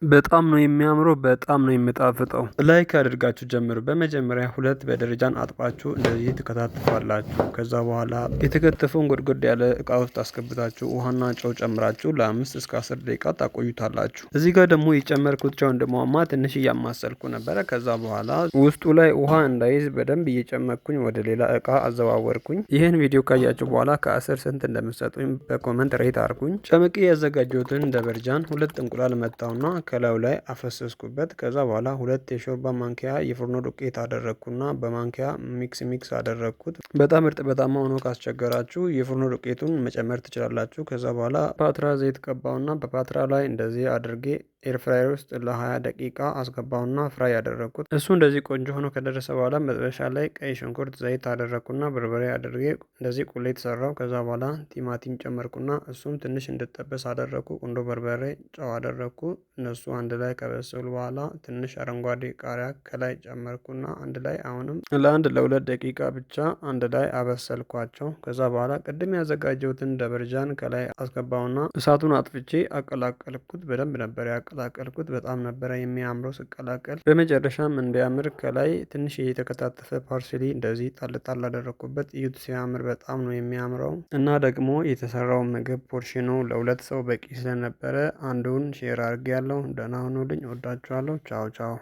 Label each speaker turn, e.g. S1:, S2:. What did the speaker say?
S1: በጣም ነው የሚያምረው በጣም ነው የሚጣፍጠው። ላይክ አድርጋችሁ ጀምሩ። በመጀመሪያ ሁለት በደረጃን አጥባችሁ እንደዚህ ትከታትፋላችሁ። ከዛ በኋላ የተከተፈውን ጎድጎድ ያለ እቃ ውስጥ አስገብታችሁ ውሃና ጨው ጨምራችሁ ለ5 እስከ 10 ደቂቃ ታቆዩታላችሁ። እዚህ ጋር ደግሞ የጨመርኩት ጨው እንደሟማ ትንሽ እያማሰልኩ ነበረ። ከዛ በኋላ ውስጡ ላይ ውሃ እንዳይዝ በደንብ እየጨመርኩኝ ወደ ሌላ እቃ አዘዋወርኩኝ። ይህን ቪዲዮ ካያችሁ በኋላ ከ10 ስንት እንደምትሰጡኝ በኮመንት ሬት አርጉኝ። ጨምቄ ያዘጋጀሁትን ደበርጃን ሁለት እንቁላል መታውና ከላዩ ላይ አፈሰስኩበት። ከዛ በኋላ ሁለት የሾርባ ማንኪያ የፍርኖ ዱቄት አደረግኩና በማንኪያ ሚክስ አደረግኩት። በጣም እርጥበታማ ሆኖ ካስቸገራችሁ የፍርኖ ዱቄቱን መጨመር ትችላላችሁ። ከዛ በኋላ ፓትራ ዘይት ቀባውና በፓትራ ላይ እንደዚህ አድርጌ ኤርፍራየር ውስጥ ለ20 ደቂቃ አስገባውና ፍራይ ያደረግኩት። እሱ እንደዚህ ቆንጆ ሆኖ ከደረሰ በኋላ መጥበሻ ላይ ቀይ ሽንኩርት ዘይት አደረግኩና በርበሬ አድርጌ እንደዚህ ቁሌት ሰራው። ከዛ በኋላ ቲማቲም ጨመርኩና እሱም ትንሽ እንድጠበስ አደረግኩ። ቁንዶ በርበሬ ጨው አደረግኩ። እነሱ አንድ ላይ ከበሰሉ በኋላ ትንሽ አረንጓዴ ቃሪያ ከላይ ጨመርኩና አንድ ላይ አሁንም ለ2 ደቂቃ ብቻ አንድ ላይ አበሰልኳቸው። ከዛ በኋላ ቅድም ያዘጋጀሁትን ደበርጃን ከላይ አስገባውና እሳቱን አጥፍቼ አቀላቀልኩት። በደንብ ነበር ያቀላቀልኩት። በጣም ነበረ የሚያምረው ስቀላቀል። በመጨረሻም እንዲያምር ከላይ ትንሽ የተከታተፈ ፓርስሊ እንደዚህ ጣል ጣል አደረኩበት። እዩት ሲያምር በጣም ነው የሚያምረው። እና ደግሞ የተሰራው ምግብ ፖርሽኑ ለ2 ሰው በቂ ስለነበረ አንዱን ሼር አድርጌያለሁ። ደህና ሁኑልኝ። ወዳችኋለሁ። ቻው ቻው።